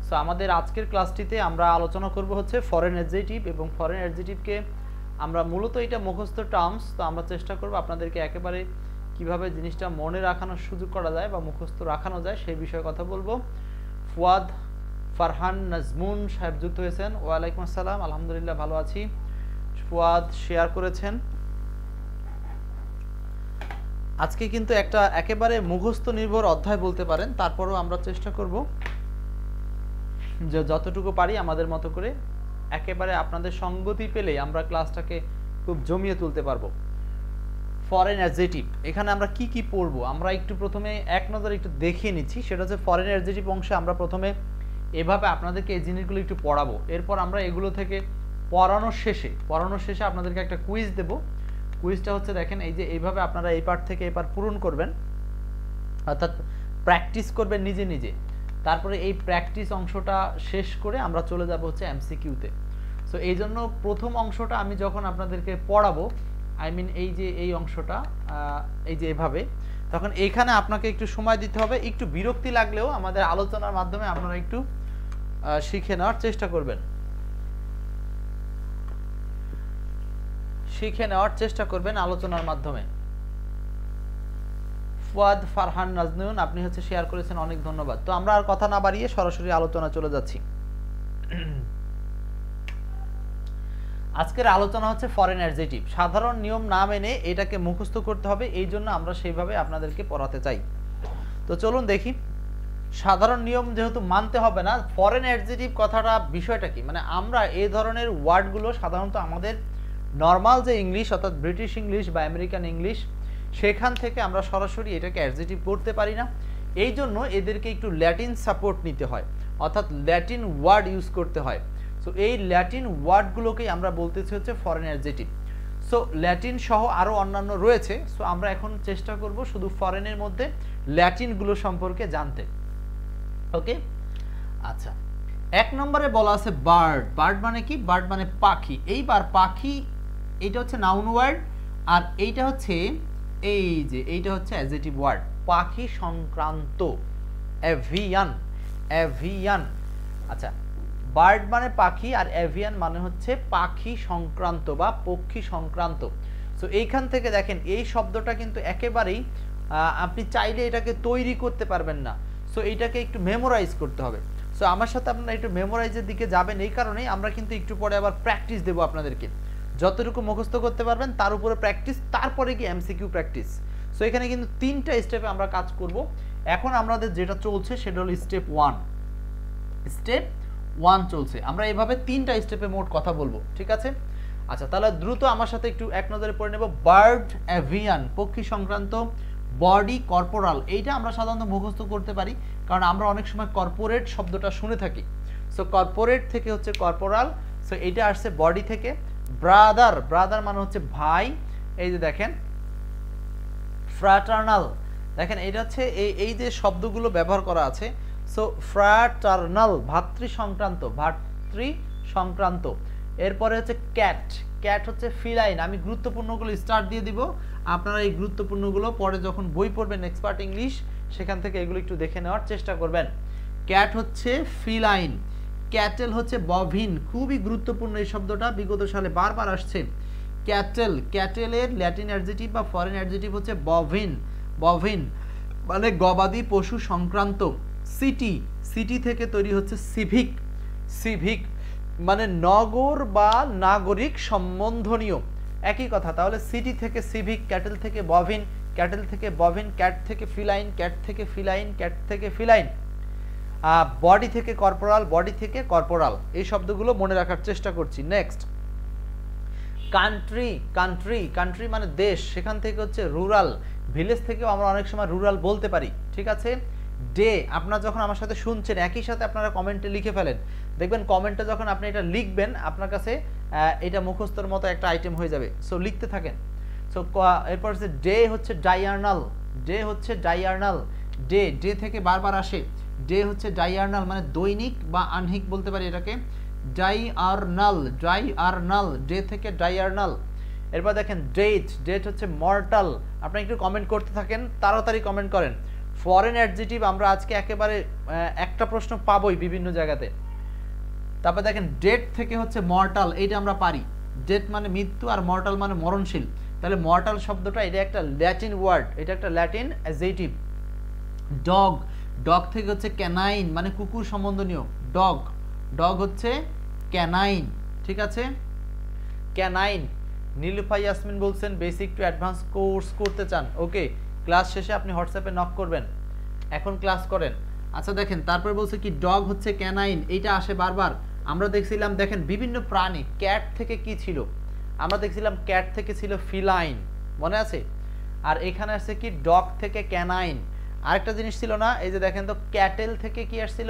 So আমাদের আজকের ক্লাসটিতে আমরা আলোচনা করব হচ্ছে ফরেন অ্যাডজেক্টিভ, এবং ফরেন অ্যাডজেক্টিভকে আমরা মূলত এটা মুখস্থ টার্মস, তো আমরা চেষ্টা করব আপনাদেরকে একেবারে কিভাবে জিনিসটা মনে রাখানোর সুযোগ করা যায় বা মুখস্থ রাখানো যায় সেই বিষয়ে কথা বলবো। ফুয়াদ ফারহান নাজমুন সাহেব যুক্ত হয়েছেন। ওয়ালাইকুম আসসালাম, আলহামদুলিল্লাহ ভালো আছি। ফুয়াদ শেয়ার করেছেন। আজকে কিন্তু একটা একেবারে মুখস্থ নির্ভর অধ্যায় বলতে পারেন, তারপরেও আমরা চেষ্টা করব যে যতটুকু পারি আমাদের মতো করে একেবারে আপনাদের সঙ্গতি পেলে আমরা ক্লাসটাকে খুব জমিয়ে তুলতে পারবো। ফরেন অ্যাডজেক্টিভ, এখানে আমরা কি কি পড়বো আমরা একটু প্রথমে এক নজরে একটু দেখিয়ে নিচ্ছি। সেটা হচ্ছে ফরেন অ্যাডজেক্টিভ অংশে আমরা প্রথমে এভাবে আপনাদেরকে এই জিনিসগুলো একটু পড়াবো। এরপর আমরা এগুলো থেকে পড়ানোর শেষে আপনাদেরকে একটা কুইজ দেব। কুইজটা হচ্ছে দেখেন এই যে এইভাবে আপনারা এই পার্ট থেকে এই পার্ট পূরণ করবেন, অর্থাৎ প্র্যাকটিস করবেন নিজে নিজে। তারপরে এই প্র্যাকটিস অংশটা শেষ করে আমরা চলে যাব হচ্ছে এমসিকিউতে। সো এই জন্য প্রথম অংশটা আমি যখন আপনাদেরকে পড়াবো, এই যে এই অংশটা এই যে এভাবে, তখন এইখানে আপনাকে একটু সময় দিতে হবে। একটু বিরক্তি লাগলেও আমাদের আলোচনার মাধ্যমে আপনারা একটু শিখে নেওয়ার চেষ্টা করবেন আলোচনার মাধ্যমে। ফুয়াদ ফারহান নাজনুন আপনি হচ্ছে শেয়ার করেছেন, অনেক ধন্যবাদ। তো আমরা আর কথা না বাড়িয়ে সরাসরি আলোচনা চলে যাচ্ছি। আজকের আলোচনা হচ্ছে ফরেন অ্যাডজেক্টিভ। সাধারণ নিয়ম না মেনে এটাকে মুখস্থ করতে হবে, এই জন্য আমরা সেইভাবে আপনাদেরকে পড়াতে চাই। তো চলুন দেখি, সাধারণ নিয়ম যেহেতু মানতে হবে না, ফরেন অ্যাডজেক্টিভ কথাটা বিষয়টা কি, মানে আমরা এই ধরনের ওয়ার্ডগুলো সাধারণত আমাদের নর্মাল যে ইংলিশ অর্থাৎ ব্রিটিশ ইংলিশ বা আমেরিকান ইংলিশ, সেখান থেকে আমরা সরাসরি এটাকে অ্যাডজেক্টিভ করতে পারি না। এই জন্য এদেরকে একটু ল্যাটিন সাপোর্ট নিতে হয়, অর্থাৎ ল্যাটিন ওয়ার্ড ইউজ করতে হয়। সো এই ল্যাটিন ওয়ার্ডগুলোকেই আমরা বলতেছি হচ্ছে ফরেন অ্যাডজেক্টিভ। সো ল্যাটিন সহ আরও অন্যান্য রয়েছে। সো আমরা এখন চেষ্টা করব শুধু ফরেনের মধ্যে ল্যাটিনগুলো সম্পর্কে জানতে। ওকে, আচ্ছা, এক নম্বরে বলা আছে বার্ড। বার্ড মানে কি? বার্ড মানে পাখি। এইবার পাখি এইটা হচ্ছে নাউন ওয়ার্ড, আর এইটা হচ্ছে এইটা হচ্ছে অ্যাডজেক্টিভ ওয়ার্ড, পাখি সংক্রান্ত, এভিয়ান। এভিয়ান, আচ্ছা, বার্ড মানে পাখি আর এভিয়ান মানে হচ্ছে পাখি সংক্রান্ত বা পক্ষী সংক্রান্ত। সো এইখান থেকে দেখেন এই শব্দটা কিন্তু একেবারেই আপনি চাইলে এটাকে তৈরি করতে পারবেন না। সো এইটাকে একটু মেমোরাইজ করতে হবে। সো আমার সাথে আপনারা একটু মেমোরাইজের দিকে যাবেন, এই কারণেই আমরা কিন্তু একটু পরে আবার প্র্যাকটিস দেবো আপনাদেরকে। যতটুকু মুখস্থ করতে পারবেন তার উপরে প্র্যাকটিস, তারপরে কি এমসিকিউ প্র্যাকটিস। সো এখানে কিন্তু 3টা স্টেপে আমরা কাজ করব। এখন আমাদের যেটা চলছে সেটা হলো স্টেপ 1। স্টেপ 1 চলছে, আমরা এভাবে 3টা স্টেপে মোট কথা বলবো, ঠিক আছে? আচ্ছা, তাহলে দ্রুত আমার সাথে একটু এক নজরে পড়ে নেব। বার্ড, এভিয়ান পক্ষী সংক্রান্ত, বডি, কর্পোরাল। এইটা আমরা সাধারণত মুখস্থ করতে পারি, কারণ আমরা অনেক সময় কর্পোরেট শব্দটা শুনে থাকি। সো কর্পোরেট থেকে হচ্ছে কর্পোরাল। সো এইটা আসছে বডি থেকে। ব্রাদার, ব্রাদার মানে হচ্ছে ভাই। এই যে দেখেন ফ্র্যাটার্নাল, দেখেন এটা হচ্ছে এই যে শব্দগুলো ব্যবহার করা আছে। সো ফ্র্যাটার্নাল ভাতৃ সংক্রান্ত, ভাতৃ সংক্রান্ত। এরপরে হচ্ছে ক্যাট, ক্যাট হচ্ছে ফিলাইন। আমি গুরুত্বপূর্ণগুলো স্টার্ট দিয়ে দিব, আপনারা এই গুরুত্বপূর্ণগুলো পরে যখন বই পড়বেন এক্সপার্ট ইংলিশ, সেখান থেকে এগুলো একটু দেখে নেওয়ার চেষ্টা করবেন। ক্যাট হচ্ছে ফিলাইন। ক্যাটেল হচ্ছে বভিন, খুবই গুরুত্বপূর্ণ এই শব্দটা, বিগত সালে বারবার আসছে। ক্যাটেল, ক্যাটেলের ল্যাটিন অ্যাডজেক্টিভ বা ফরেন অ্যাডজেক্টিভ হচ্ছে বভিন। বভিন মানে গবাদি পশু সংক্রান্ত। সিটি, সিটি থেকে তৈরি হচ্ছে সিভিক। সিভিক মানে নগর বা নাগরিক সম্বন্ধনীয়, একই কথা। তাহলে সিটি থেকে সিভিক, ক্যাটেল থেকে বভিন, ক্যাটেল থেকে বভিন, ক্যাট থেকে ফিলাইন, ক্যাট থেকে ফিলাইন, ক্যাট থেকে ফিলাইন। বডি থেকে কর্পোরাল, বডি থেকে কর্পোরাল। এই শব্দগুলো মনে রাখার চেষ্টা করছি। নেক্সট কান্ট্রি, কান্ট্রি, কান্ট্রি মানে দেশ, সেখান থেকে হচ্ছে রুরাল। ভিলেজ থেকেও আমরা অনেক সময় রুরাল বলতে পারি, ঠিক আছে? ডে, আপনারা যখন আমার সাথে শুনছেন একই সাথে আপনারা কমেন্টে লিখে ফেলেন, দেখবেন কমেন্টে যখন আপনি এটা লিখবেন আপনার কাছে এটা মুখস্থর মতো একটা আইটেম হয়ে যাবে। সো লিখতে থাকেন। সো এরপর হচ্ছে ডে হচ্ছে ডায়ার্নাল। ডে হচ্ছে ডায়ার্নাল, ডে, ডে থেকে বারবার আসে। ডে হচ্ছে ডায়ার্নাল মানে দৈনিক বা আহ্নিক বলতে পারি এটাকে। ডায়ার্নাল, ডায়ার্নাল, ডে থেকে ডায়ার্নাল। এরপর দেখেন ডেট, ডেট হচ্ছে মর্টাল। আপনি একটু কমেন্ট করতে থাকেন, তাড়াতাড়ি কমেন্ট করেন। ফরেন অ্যাডজেক্টিভ আমরা আজকে একেবারে একটা প্রশ্ন পাবোই বিভিন্ন জায়গাতে। তারপর দেখেন ডেথ থেকে হচ্ছে মর্টাল, এইটা আমরা পারি। ডেথ মানে মৃত্যু আর মর্টাল মানে মরণশীল। তাহলে মর্টাল শব্দটা এটা একটা ল্যাটিন ওয়ার্ড, এটা একটা ল্যাটিন অ্যাডজেক্টিভ। ডগ, ডগ থেকে হচ্ছে ক্যানাইন মানে কুকুর সম্বন্ধনীয়। ডগ, ডগ হচ্ছে ক্যানাইন, ঠিক আছে, ক্যানাইন। নীলুফা ইয়াসমিন বলছেন বেসিক টু অ্যাডভান্স কোর্স করতে চান, ওকে, ক্লাস শেষে আপনি হোয়াটসঅ্যাপে নক করবেন, এখন ক্লাস করেন। আচ্ছা দেখেন তারপর বলছে কি ডগ হচ্ছে ক্যানাইন, এইটা আসে বারবার। আমরা দেখছিলাম দেখেন বিভিন্ন প্রাণী, ক্যাট থেকে কি ছিল, আমরা দেখছিলাম ক্যাট থেকে ছিল ফিলাইন, মনে আছে? আর এখানে আসছে কি ডগ থেকে ক্যানাইন। আরেকটা জিনিস ছিল না, এই যে দেখেন তো ক্যাটেল থেকে কি আসছিল,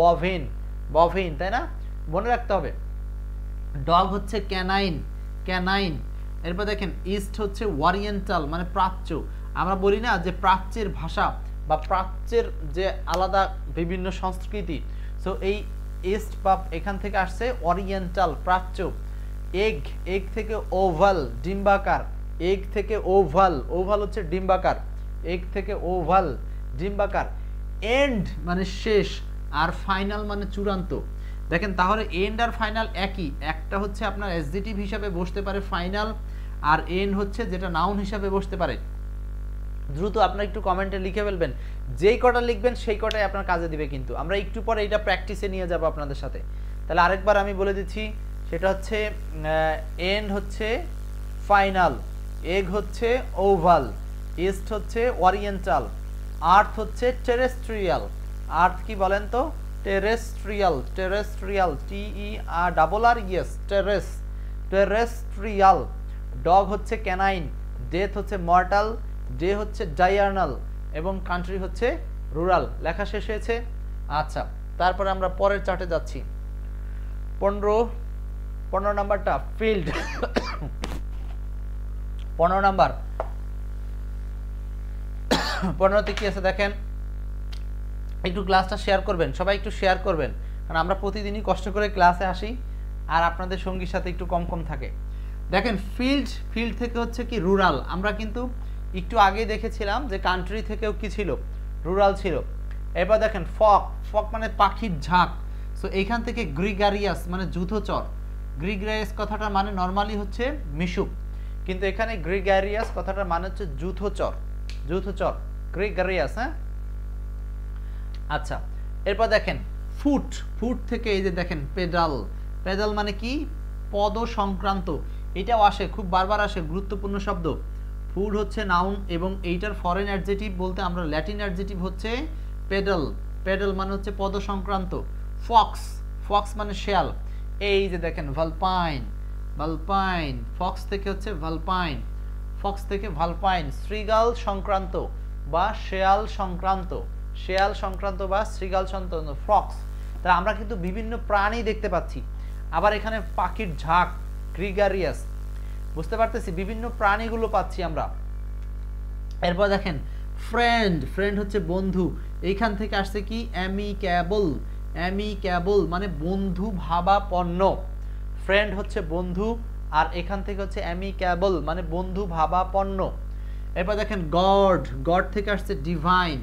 বভিন, বভিন, তাই না? মনে রাখতে হবে ডগ হচ্ছে ক্যানাইন, ক্যানাইন। এরপর দেখেন ইস্ট হচ্ছে ওরিয়েন্টাল মানে প্রাচ্য। আমরা বলি না যে প্রাচ্যের ভাষা বা প্রাচ্যের যে আলাদা বিভিন্ন সংস্কৃতি, সো এই ইস্ট বা এখান থেকে আসছে ওরিয়েন্টাল, প্রাচ্য। এগ, এগ থেকে ওভাল ডিম্বাকার, এগ থেকে ওভাল, ওভাল হচ্ছে ডিম্বাকার, এগ থেকে ওভাল ডিম্বাকার। এন্ড মানে শেষ, আর ফাইনাল মানে চূড়ান্ত। দেখেন তাহলে এন্ড আর ফাইনাল একই, একটা হচ্ছে আপনার অ্যাডজেক্টিভ হিসাবে বসতে পারে ফাইনাল, আর এন্ড হচ্ছে যেটা নাউন হিসাবে বসতে পারে। দ্রুত আপনারা একটু কমেন্টে লিখে ফেলবেন, যেই কটা লিখবেন সেই কটাই আপনার কাজে দিবে। কিন্তু আমরা একটু পরে এটা প্র্যাকটিসে নিয়ে যাব আপনাদের সাথে। তাহলে আরেকবার আমি বলে দিচ্ছি, সেটা হচ্ছে এন্ড হচ্ছে ফাইনাল, এগ হচ্ছে ওভাল, ইস্ট হচ্ছে ওরিয়েন্টাল, আর্থ হচ্ছে টেরেস্ট্রিয়াল। আর্থ কি বলেন তো? Terrestrial, terrestrial, TER yes, terrace, terrestrial. Dog হচ্ছে ক্যানাইন, ডেথ হচ্ছে মর্টাল, ডে হচ্ছে ডায়ার্নাল, এবং কান্ট্রি হচ্ছে রুরাল। লেখা শেষ হয়েছে? আচ্ছা, তারপরে আমরা পরের চার্টে যাচ্ছি। 15 নাম্বারটা ফিল্ড। 15 নাম্বার, 15তে কি আছে দেখেন, একটু ক্লাসটা শেয়ার করবেন, সবাই একটু শেয়ার করবেন, কারণ আমরা প্রতিদিনই কষ্ট করে ক্লাসে আসি আর আপনাদের সঙ্গীর সাথে একটু কম কম থাকে। দেখেন ফিল্ড, ফিল্ড থেকে হচ্ছে কি রুরাল। আমরা কিন্তু একটু আগে দেখেছিলাম যে কান্ট্রি থেকেও কি ছিল, রুরাল ছিল। এবার দেখেন ফক, ফক মানে পাখির ঝাঁক। সো এইখান থেকে গ্রিগারিয়াস মানে যুথচর। গ্রিগারিয়াস কথাটার মানে নর্মালি হচ্ছে মিশুক, কিন্তু এখানে গ্রিগারিয়াস কথাটার মানে হচ্ছে যুথচর, যুথচর, গ্রিগারিয়াস। হ্যাঁ, আচ্ছা, এরপর দেখেন ফুট, ফুট থেকে এই যে দেখেন পেডাল, পেডাল মানে কি পদ সংক্রান্ত। এটাও আসে, খুব বারবার আসে, গুরুত্বপূর্ণ শব্দ। ফুড হচ্ছে নাউন, এবং এইটার ফরেন অ্যাডজেক্টিভ বলতে আমরা ল্যাটিন অ্যাডজেক্টিভ হচ্ছে পেডাল, পেডাল মানে হচ্ছে পদ সংক্রান্ত। ফক্স, ফক্স মানে শেয়াল। এই যে দেখেন ভালপাইন, ভালপাইন, ফক্স থেকে হচ্ছে ভালপাইন, ফক্স থেকে ভালপাইন। শ্রীগাল সংক্রান্ত বা শেয়াল সংক্রান্ত, শেয়াল সংক্রান্ত বা শ্রীগাল সংক্রান্ত ফক্স। তা আমরা কিন্তু বিভিন্ন প্রাণী দেখতে পাচ্ছি। আবার এখানে পাখির ঝাঁক, গ্রিগারিয়াস, বুঝতে পারতেছি, বিভিন্ন প্রাণীগুলো পাচ্ছি আমরা। এরপর দেখেন ফ্রেন্ড, ফ্রেন্ড হচ্ছে বন্ধু। এইখান থেকে আসছে কি অ্যামিক্যাবল, অ্যামিক্যাবল মানে বন্ধু ভাবাপন্ন। ফ্রেন্ড হচ্ছে বন্ধু, আর এখান থেকে হচ্ছে অ্যামিক্যাবল মানে বন্ধু ভাবাপন্ন। এরপর দেখেন গড, গড থেকে আসছে ডিভাইন,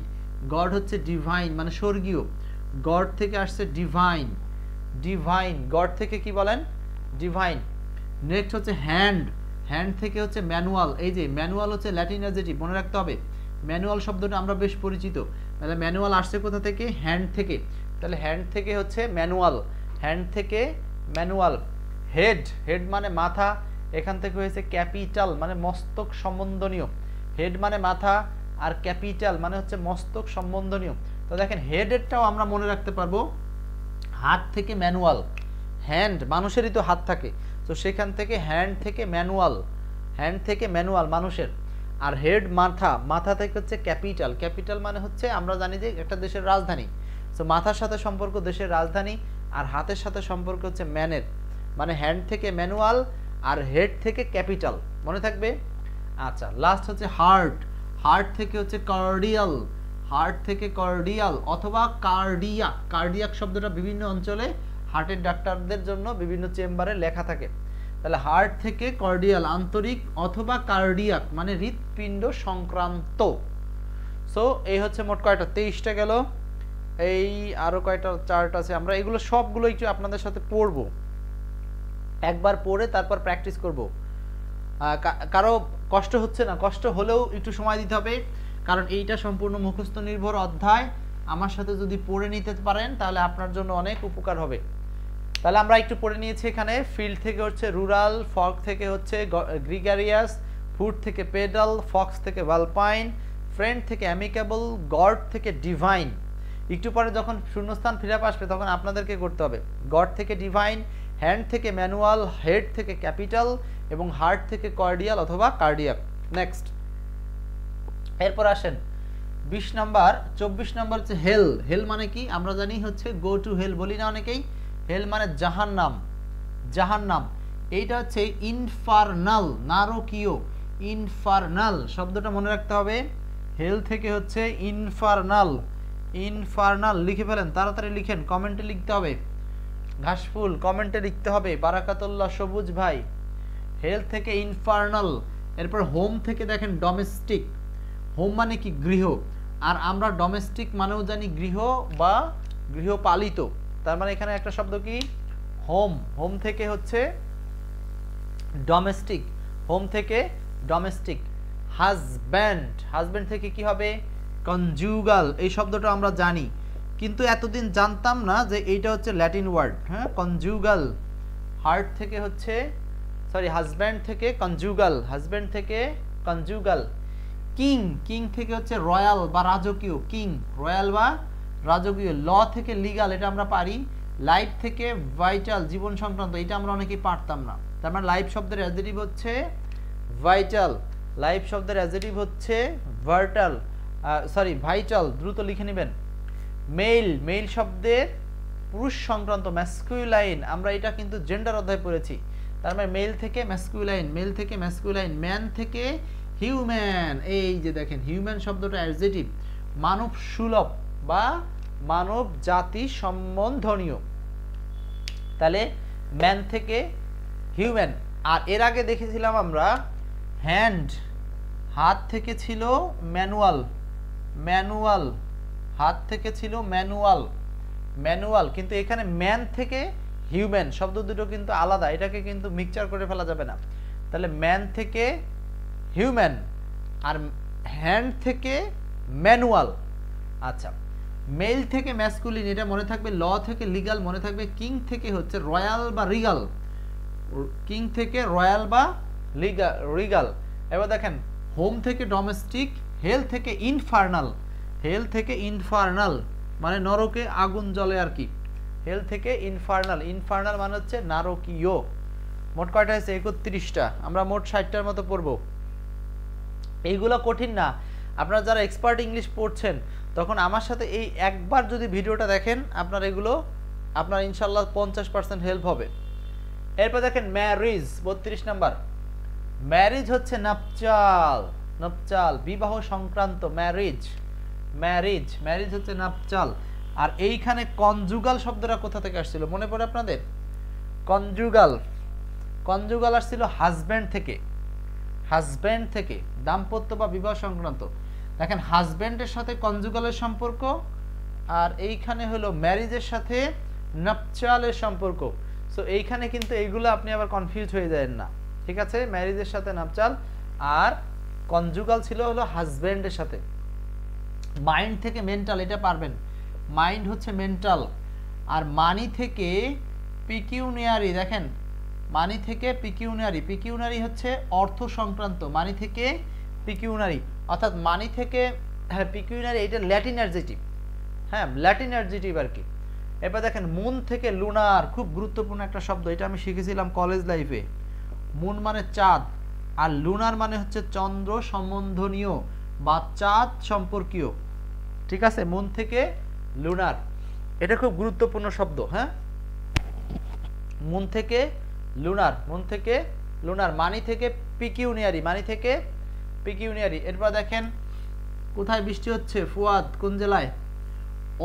গড হচ্ছে ডিভাইন মানে স্বর্গীয়। গড থেকে আসছে ডিভাইন, ডিভাইন, গড থেকে কি বলেন, ডিভাইন। নেক্সট হচ্ছে হ্যান্ড, হ্যান্ড থেকে হচ্ছে ম্যানুয়াল। এই যে ম্যানুয়াল হচ্ছে ল্যাটিন অ্যাডজেক্টিভ, মনে রাখতে হবে। ম্যানুয়াল শব্দটা আমরা বেশ পরিচিত। তাহলে ম্যানুয়াল আসছে কোথা থেকে, হ্যান্ড থেকে। তাহলে হ্যান্ড থেকে হচ্ছে ম্যানুয়াল, হ্যান্ড থেকে ম্যানুয়াল। হেড, হেড মানে মাথা, এখান থেকে হয়েছে ক্যাপিটাল মানে মস্তক সম্বন্ধনীয়। হেড মানে মাথা, আর ক্যাপিটাল মানে হচ্ছে মস্তক সম্বন্ধনীয়। তো দেখেন হেডেরটাও আমরা মনে রাখতে পারবো, হাত থেকে ম্যানুয়াল। হ্যান্ড মানুষেরই তো হাত থাকে, তো সেখান থেকে হ্যান্ড থেকে ম্যানুয়াল, হ্যান্ড থেকে ম্যানুয়াল মানুষের। আর হেড মাথা, মাথা থেকে হচ্ছে ক্যাপিটাল, ক্যাপিটাল মানে হচ্ছে আমরা জানি যে একটা দেশের রাজধানী। তো মাথার সাথে সম্পর্ক দেশের রাজধানী, আর হাতের সাথে সম্পর্ক হচ্ছে ম্যানের, মানে হ্যান্ড থেকে ম্যানুয়াল আর হেড থেকে ক্যাপিটাল, মনে থাকবে। আচ্ছা, লাস্ট হচ্ছে হার্ট, হার্ট থেকে হচ্ছে কার্ডিয়াল, হার্ট থেকে কার্ডিয়াল অথবা কার্ডিয়াক। কার্ডিয়াক শব্দটা বিভিন্ন অঞ্চলে হার্টের ডাক্তারদের জন্য বিভিন্ন চেম্বারে লেখা থাকে। তাহলে হার্ট থেকে কার্ডিয়াল আন্তরিক, অথবা কার্ডিয়াক মানে হৃৎপিণ্ড সংক্রান্ত। সো এই হচ্ছে মোট কয়টা, 23টা গেল, এই আরো কয়টা চার্ট আছে, আমরা এগুলো সবগুলো একটু আপনাদের সাথে পড়বো, একবার পড়ে তারপর প্র্যাকটিস করব। কারো কষ্ট হচ্ছে না, কষ্ট হলেও একটু সময় দিতে হবে, কারণ এইটা সম্পূর্ণ মুখস্থ নির্ভর অধ্যায়। আমার সাথে যদি পড়ে নিতে পারেন তাহলে আপনার জন্য অনেক উপকার হবে। তাহলে আমরা একটু পড়ে নিয়েছি এখানে। ফিল্ড থেকে হচ্ছে রুরাল, ফগ থেকে হচ্ছে গ্রিগারিয়াস, ফুড থেকে পেডাল, ফক্স থেকে ভালপাইন, ফ্রেন্ড থেকে অ্যামিকেবল, গড থেকে ডিভাইন। একটু পরে যখন শূন্যস্থান ফিরে আসবে তখন আপনাদেরকে করতে হবে। গড থেকে ডিভাইন, হ্যান্ড থেকে ম্যানুয়াল, হেড থেকে ক্যাপিটাল এবং হার্ট থেকে কর্ডিয়াল অথবা কার্ডিয়াক। নেক্সট, এরপর আসেন 20 নাম্বার, 24 নাম্বার হচ্ছে হেল। হেল মানে কি আমরা জানি হচ্ছে গো টু হেল বলি না অনেকেই। হেল মানে জাহান্নাম, জাহান্নাম। এইটা হচ্ছে ইনফার্নাল, নারকীয়, ইনফার্নাল শব্দটা মনে রাখতে হবে। হেল থেকে হচ্ছে ইনফার্নাল, ইনফার্নাল লিখে ফেলেন, তাড়াতাড়ি লিখেন, কমেন্টে লিখতে হবে। ঘাসফুল কমেন্টে লিখতে হবে, বারাকাতুল্লাহ সবুজ ভাই। হেল থেকে ইনফার্নাল। এরপর হোম থেকে দেখেন ডোমেস্টিক। হোম মানে কি গৃহ, আর আমরা ডোমেস্টিক মানেও জানি গৃহ বা গৃহপালিত। তার মানে এখানে একটা শব্দ কি হোম, হোম থেকে হচ্ছে ডোমেস্টিক, হোম থেকে ডোমেস্টিক। হাজব্যান্ড, হাজব্যান্ড থেকে কি হবে কনজুগাল। এই শব্দটা আমরা জানি, কিন্তু এতদিন জানতাম না যে এইটা হচ্ছে ল্যাটিন ওয়ার্ড। হ্যাঁ, কনজুগাল। হার্ট থেকে হচ্ছে সরি হাজব্যান্ড থেকে কনজুগাল, হাজব্যান্ড থেকে কনজুগাল। কিং, কিং থেকে হচ্ছে রয়্যাল বা রাজকীয়, কিং রয়্যাল বা রাজকীয়। ল থেকে লিগাল, এটা আমরা পারি। লাইফ থেকে ভাইটাল, জীবন সংক্রান্ত, এটা আমরা অনেকেই পারতাম না। তার মানে লাইফ শব্দের অ্যাডজেক্টিভ হচ্ছে ভাইটাল, লাইফ শব্দের অ্যাডজেক্টিভ হচ্ছে ভার্টাল, সরি ভাইটাল, দ্রুত লিখে নেবেন। মেল, মেল শব্দের পুরুষ সংক্রান্ত ম্যাসকুলাইন, আমরা এটা কিন্তু জেন্ডার অধ্যায় পড়েছি। তার মানে মেল থেকে ম্যাসকুলাইন, মেল থেকে ম্যাসকুলাইন। ম্যান থেকে হিউম্যান, এই যে দেখেন হিউম্যান শব্দটা অ্যাডজেক্টিভ, মানব সুলভ বা মানব জাতি সম্বন্ধনীয়। তাহলে ম্যান থেকে হিউম্যান। আর এর আগে দেখেছিলাম আমরা হ্যান্ড, হাত থেকে ছিল ম্যানুয়াল, ম্যানুয়াল, হাত থেকে ছিল ম্যানুয়াল, ম্যানুয়াল। কিন্তু এখানে ম্যান থেকে হিউম্যান শব্দ দুটো কিন্তু আলাদা, এটাকে কিন্তু মিক্সচার করে ফেলা যাবে না। তাহলে ম্যান থেকে হিউম্যান আর হ্যান্ড থেকে ম্যানুয়াল। আচ্ছা, মেল থেকে ম্যাসকুলিন, এটা মনে থাকবে। ল থেকে লিগাল মনে থাকবে। কিং থেকে হচ্ছে রয়্যাল বা রিগাল, কিং থেকে রয়্যাল বা রিগাল। এবার দেখেন হোম থেকে ডোমেস্টিক, হেল থেকে ইনফার্নাল, হেল থেকে ইনফার্নাল মানে নরকে আগুন জ্বলে আর কি। হেল থেকে ইনফার্নাল, ইনফার্নাল মানে হচ্ছে নারকীয়। মোট কয়টা হয়েছে 31টা, আমরা মোট 60টার মতো পড়বো। এইগুলো কঠিন না, আপনারা যারা এক্সপার্ট ইংলিশ পড়ছেন তখন আমার সাথে এই একবার যদি ভিডিওটা দেখেন আপনার এগুলো আপনার ইনশাল্লাহ 50% হেল্প হবে। এরপর দেখেন ম্যারিজ, 32 নাম্বার। ম্যারিজ হচ্ছে নাপচাল, নাপচাল বিবাহ সংক্রান্ত ম্যারিজ, ম্যারিজ, ম্যারিজ হচ্ছে নাপচাল। আর এইখানে কনজুগাল শব্দটা কোথা থেকে আসছিল মনে পড়ে আপনাদের? কনজুগাল, কনজুগাল আসছিল হাজব্যান্ড থেকে, হাজব্যান্ড থেকে, দাম্পত্য বা বিবাহ সংক্রান্ত। দেখেন হাজব্যান্ডের সাথে কনজুগালের সম্পর্ক, আর এইখানে হলো ম্যারিজের সাথে নাপচালের সম্পর্ক। সো এইখানে কিন্তু এইগুলো আপনি আবার কনফিউজ হয়ে যাবেন না, ঠিক আছে? ম্যারিজের সাথে নাপচাল আর কনজুগাল ছিল হলো হাজব্যান্ডের সাথে। মাইন্ড থেকে মেন্টাল, এটা পারবেন, মাইন্ড হচ্ছে মেন্টাল। আর মানি থেকে পিকিউনিয়ারি, দেখেন মানি থেকে পিকিউনারি, পিকিউনারি হচ্ছে অর্থ সংক্রান্ত, মানি থেকে পিকিউনারি, অর্থাৎ মানি থেকে, হ্যাঁ পিকিউনারি এটা ল্যাটিন অ্যাডজেক্টিভ, হ্যাঁ ল্যাটিন অ্যাডজেক্টিভ আর কি। এবার দেখেন মুন থেকে লুনার, খুব গুরুত্বপূর্ণ একটা শব্দ, এটা আমি শিখেছিলাম কলেজ লাইফে। মুন মানে চাঁদ, আর লুনার মানে হচ্ছে চন্দ্র সম্বন্ধনীয় বা চাঁদ সম্পর্কীয়, ঠিক আছে? মুন থেকে লুনার, এটা খুব গুরুত্বপূর্ণ শব্দ। হ্যাঁ, মুন থেকে লুনার, মুন থেকে লুনার। মানি থেকে পিকিউনিয়ারি, মানি থেকে পিকিউনিয়ারি। এরপর দেখেন কোথায় বৃষ্টি হচ্ছে, ফুয়াদ কোন জেলায়?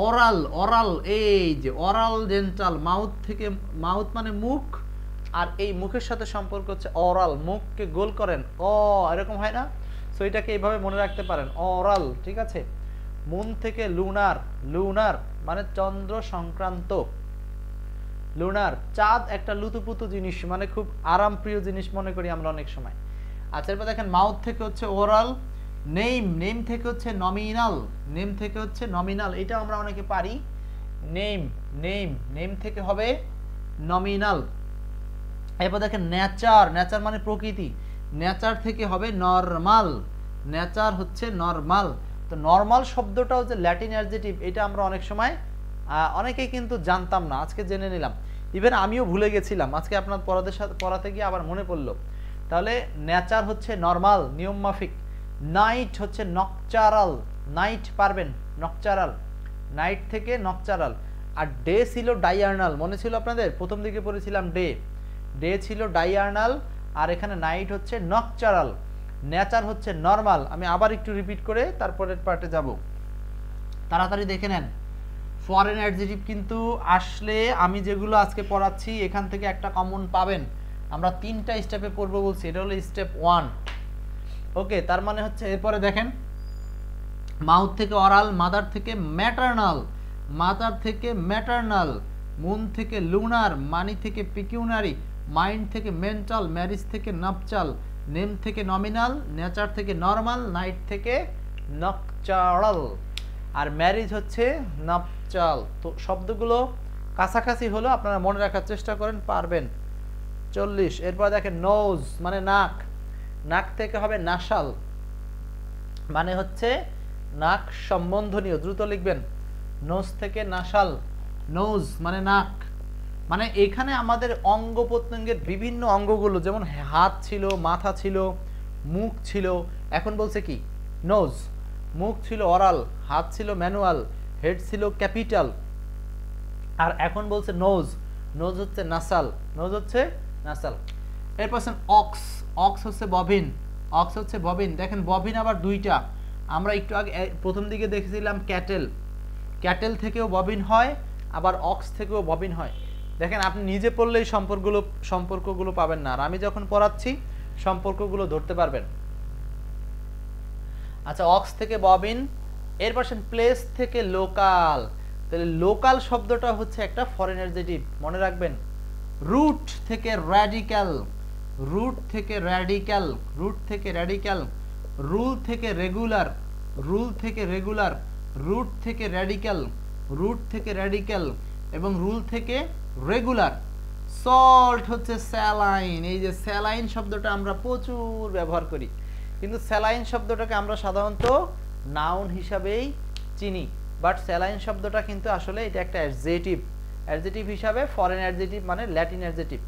অরাল, অরাল এই যে অরাল ডেন্টাল, মাউথ থেকে, মাউথ মানে মুখ, আর এই মুখের সাথে সম্পর্ক হচ্ছে অরাল, মুখকে গোল করেন অ, এরকম হয় না? সো এটাকে এইভাবে মনে রাখতে পারেন অরাল, ঠিক আছে? মুন থেকে লুনার, লুনার মানে চন্দ্র সংক্রান্ত। লুনার, চাঁদ একটা লুতুপুতু জিনিস, মানে খুব আরামপ্রিয় জিনিস মনে করি আমরা অনেক সময়। আচ্ছা, এরপর দেখেন মাউথ থেকে হচ্ছে ওরাল। নেম, নেম থেকে হচ্ছে নমিনাল, নেম থেকে হচ্ছে নমিনাল, এটা আমরা অনেকে পারি। নেম, নেম, নেম থেকে হবে নমিনাল। এরপর দেখেন নেচার, নেচার মানে প্রকৃতি, নেচার থেকে হবে নরমাল, নেচার হচ্ছে নরমাল। তো নরমাল শব্দটাও যে ল্যাটিন অ্যাডজেটিভ, এটা আমরা অনেক সময় অনেকেই কিন্তু জানতাম না, আজকে জেনে নিলাম। ইভেন আমিও ভুলে গেছিলাম, আজকে আপনার পড়াদের সাথে পড়াতে গিয়ে আবার মনে পড়লো। তাহলে নেচার হচ্ছে নরমাল, নিয়ম মাফিক। নাইট হচ্ছে নকচারাল, নাইট পারবেন, নকচারাল, নাইট থেকে নকচারাল। আর ডে ছিল ডায়ার্নাল, মনে ছিল আপনাদের? প্রথম দিকে পড়েছিলাম ডে, ডে ছিল ডায়ার্নাল, আর এখানে নাইট হচ্ছে নকচারাল। নেচার হচ্ছে নরমাল। আমি আবার একটু রিপিট করে তারপরের পার্টে যাব, তাড়াতাড়ি দেখে নেন। ফরেন অ্যাডজেটিভ কিন্তু আসলে আমি যেগুলো আজকে পড়াচ্ছি এখান থেকে একটা কমন পাবেন। আমরা 3টা স্টেপে পড়বো বলছি, এটা হলো স্টেপ 1। ওকে, তার মানে হচ্ছে এরপরে দেখেন মাউথ থেকে অরাল, মাদার থেকে ম্যাটারনাল, মাদার থেকে ম্যাটারনাল, মুন থেকে লুনার, মানি থেকে পিকিউনারি, মাইন্ড থেকে মেন্টাল, ম্যারিজ থেকে নাপচাল, নেম থেকে নমিনাল, নেচার থেকে নরমাল, নাইট থেকে নকচারাল, আর ম্যারিজ হচ্ছে নাপচাল। তো শব্দগুলো কাছাকাছি হলো, আপনারা মনে রাখার চেষ্টা করেন, পারবেন। 40। এরপর দেখেন নোজ মানে নাক, নাক থেকে হবে নাসাল, মানে হচ্ছে নাক সম্বন্ধনীয়, দ্রুত লিখবেন। নোজ থেকে নাসাল, নোজ মানে নাক, মানে এখানে আমাদের অঙ্গ প্রত্যঙ্গের বিভিন্ন অঙ্গগুলো, যেমন হাত ছিল, মাথা ছিল, মুখ ছিল, এখন বলছে কি নোজ। মুখ ছিল অরাল, হাত ছিল ম্যানুয়াল, হেড ছিল ক্যাপিটাল, আর এখন বলছে নোজ, নোজ হচ্ছে নাসাল, নোজ হচ্ছে নাসাল। এরপর অক্স, অক্স হচ্ছে বভিন, অক্স হচ্ছে বভিন। দেখেন বভিন আবার দুইটা, আমরা একটু আগে প্রথম দিকে দেখেছিলাম ক্যাটেল, ক্যাটেল থেকেও বভিন হয়, আবার অক্স থেকেও বভিন হয়। দেখেন আপনি নিজে পড়লেই সম্পর্কগুলো পাবেন না, আর আমি যখন পড়াচ্ছি সম্পর্কগুলো ধরতে পারবেন। আচ্ছা, অক্স থেকে ববিন। এরপর প্লেস থেকে লোকাল, তাহলে লোকাল শব্দটা হচ্ছে একটা ফরেন অ্যাডজেটিভ, মনে রাখবেন। রুট থেকে র্যাডিক্যাল, রুট থেকে র্যাডিক্যাল, রুট থেকে র্যাডিক্যাল। রুল থেকে রেগুলার, রুল থেকে রেগুলার, রুট থেকে র্যাডিক্যাল, রুট থেকে র্যাডিক্যাল, এবং রুল থেকে রেগুলার। সল্ট হচ্ছে স্যালাইন, এই যে স্যালাইন শব্দটা আমরা প্রচুর ব্যবহার করি, কিন্তু স্যালাইন শব্দটাকে আমরা সাধারণত নাউন হিসাবেই চিনি, বাট স্যালাইন শব্দটা কিন্তু আসলে এটা একটা অ্যাডজেটিভ, অ্যাডজেটিভ হিসাবে ফরেন অ্যাডজেটিভ মানে ল্যাটিন অ্যাডজেটিভ।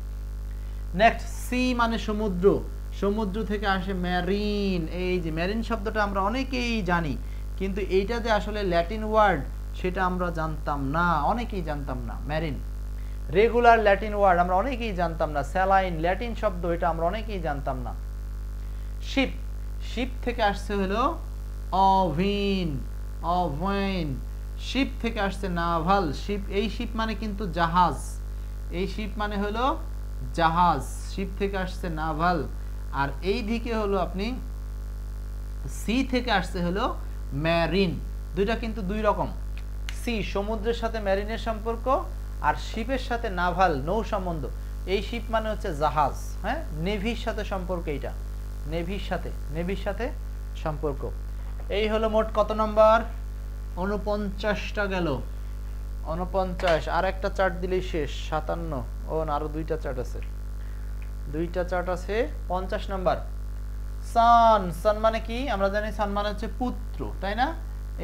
নেক্সট সি মানে সমুদ্র, সমুদ্র থেকে আসে ম্যারিন, এই যে ম্যারিন শব্দটা আমরা অনেকেই জানি, কিন্তু এইটা যে আসলে ল্যাটিন ওয়ার্ড সেটা আমরা জানতাম না, অনেকেই জানতাম না। ম্যারিন রেগুলার ল্যাটিন ওয়ার্ড আমরা অনেকেই জানতাম না, স্যালাইন ল্যাটিন শব্দ এটা আমরা অনেকেই জানতাম না। শিপ, শিপ থেকে আসছে হলো অভিন, অভেন। শিপ থেকে আসছে নাভাল, শিপ, এই শিপ মানে কিন্তু জাহাজ, এই শিপ মানে হলো জাহাজ, শিপ থেকে আসছে নাভাল। আর এই দিকে হলো আপনি সি থেকে আসছে হলো ম্যারিন, দুইটা কিন্তু দুই রকম। সি সমুদ্রের সাথে ম্যারিনের সম্পর্ক, আর শিপের সাথে নাভাল নৌ সম্বন্ধ। এই শিপ মানে হচ্ছে জাহাজ, হ্যাঁ, নেভির সাথে সম্পর্ক, এইটা নেভির সাথে, নেভির সাথে সম্পর্ক। এই হলো মোট কত নম্বর? 49টা গেল, 49। আর একটা চার্ট দিলেই শেষ, 57। ও না, আরো দুইটা চার্ট আছে, দুইটা চার্ট আছে, 50 নম্বর। সান, সান মানে কি আমরা জানি, সান মানে হচ্ছে পুত্র, তাই না?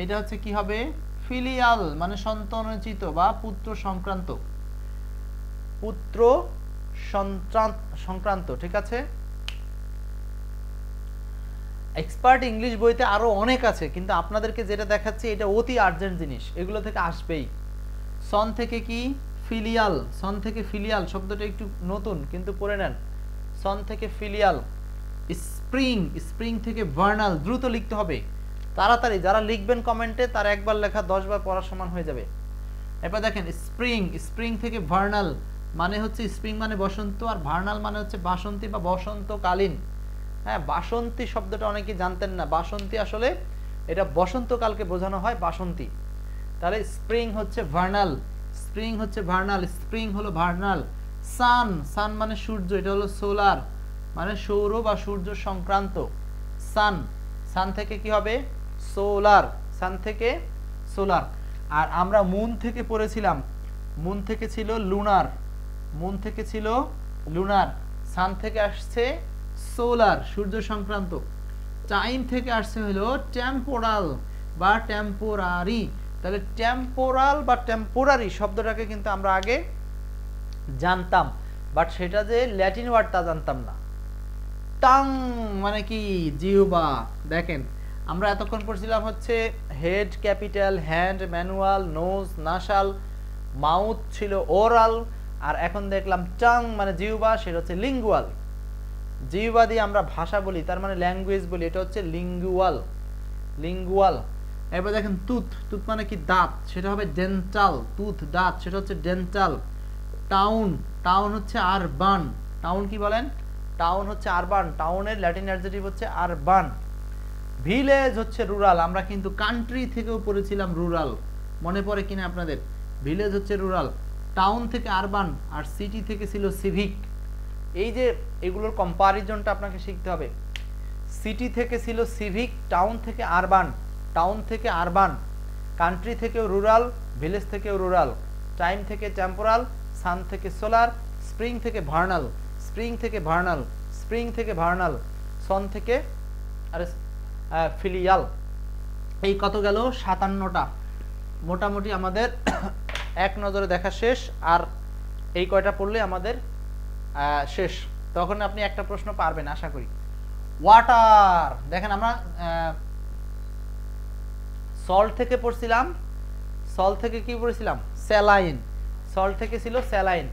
এটা হচ্ছে কি হবে? ফিলিয়াল মানে সন্তানোচিত বা পুত্র সংক্রান্ত, পুত্র সংক্রান্ত, ঠিক আছে। এক্সপার্ট ইংলিশ বইতে আরো অনেক আছে, কিন্তু আপনাদেরকে যেটা দেখাচ্ছি এটা অতি আর্জেন্ট জিনিস, এগুলো থেকে আসবেই। সন থেকে কি? ফিলিয়াল, সন থেকে ফিলিয়াল শব্দটা একটু নতুন, কিন্তু পড়ে নেন। সন থেকে ফিলিয়াল। স্প্রিং, স্প্রিং থেকে ভার্নাল, দ্রুত লিখতে হবে, তাড়াতাড়ি। যারা লিখবেন কমেন্টে তার একবার লেখা 10 বার পড়ার সমান হয়ে যাবে। এরপর দেখেন স্প্রিং, স্প্রিং থেকে ভার্নাল মানে হচ্ছে, স্প্রিং মানে বসন্ত, আর ভার্নাল মানে হচ্ছে বাসন্তী বা বসন্তকালীন। হ্যাঁ, বাসন্তী শব্দটা অনেকে জানতেন না, বাসন্তী আসলে এটা বসন্তকালকে বোঝানো হয়, বাসন্তী। তাহলে স্প্রিং হচ্ছে ভার্নাল, স্প্রিং হচ্ছে ভার্নাল, স্প্রিং হলো ভার্নাল। সান, সান মানে সূর্য, এটা হলো সোলার, মানে সৌর বা সূর্য সংক্রান্ত। সান, সান থেকে কি হবে? সোলার, সান থেকে সোলার। আর আমরা মুন থেকে পড়েছিলাম, মুন থেকে ছিল লুনার, মুন থেকে ছিল লুনার। সান থেকে আসছে সোলার, সূর্য সংক্রান্ত। টাইম থেকে আসছে হলো টেম্পোরাল বা টেম্পোরারি। তাহলে টেম্পোরাল বা টেম্পোরারি শব্দটাকে কিন্তু আমরা আগে জানতাম, বাট সেটা যে ল্যাটিন ওয়ার্ড তা জানতাম না। টাং মানে কি? জিহ্বা। দেখেন আমরা এতক্ষণ পড়ছিলাম হচ্ছে head capital, hand manual, nose nasal, mouth ছিল ওরাল, আর এখন দেখলাম টাং মানে জিহ্বা, সেটা হচ্ছে লিঙ্গুয়াল। জিহ্বা দিয়ে আমরা ভাষা বলি, তার মানে ল্যাঙ্গুয়েজ বলি, এটা হচ্ছে লিঙ্গুয়াল, লিঙ্গুয়াল। এবার দেখেন টুথ, টুথ মানে কি? দাঁত, সেটা হবে ডেন্টাল। টুথ দাঁত, সেটা হচ্ছে ডেন্টাল। টাউন, টাউন হচ্ছে আরবান। টাউন কি বলেন? টাউন হচ্ছে আরবান, টাউনের ল্যাটিন অ্যাডজেক্টিভ হচ্ছে আরবান। ভিলেজ হচ্ছে রুরাল, আমরা কিন্তু কান্ট্রি থেকেও পড়েছিলাম রুরাল, মনে পড়ে কিনা আপনাদের? ভিলেজ হচ্ছে রুরাল। টাউন থেকে আরবান, আর সিটি থেকে ছিল সিভিক। এই যে এগুলোর কম্পারিজনটা আপনাকে শিখতে হবে। সিটি থেকে ছিল সিভিক, টাউন থেকে আরবান, টাউন থেকে আরবান, কান্ট্রি থেকেও রুরাল, ভিলেজ থেকেও রুরাল, টাইম থেকে টেম্পোরাল, সান থেকে সোলার, স্প্রিং থেকে ভার্নাল, স্প্রিং থেকে ভার্নাল, স্প্রিং থেকে ভার্নাল, সন থেকে আরে ফিলিয়াল। এই কত গেল? 57টা। মোটামুটি আমাদের এক নজরে দেখা শেষ, আর এই কয়টা পড়লে আমাদের শেষ। তখন আপনি একটা প্রশ্ন পারবেন আশা করি। ওয়াটার, দেখেন আমরা সল্ট থেকে পড়ছিলাম, সল্ট থেকে কি পড়ছিলাম? স্যালাইন। সল্ট থেকে ছিল স্যালাইন।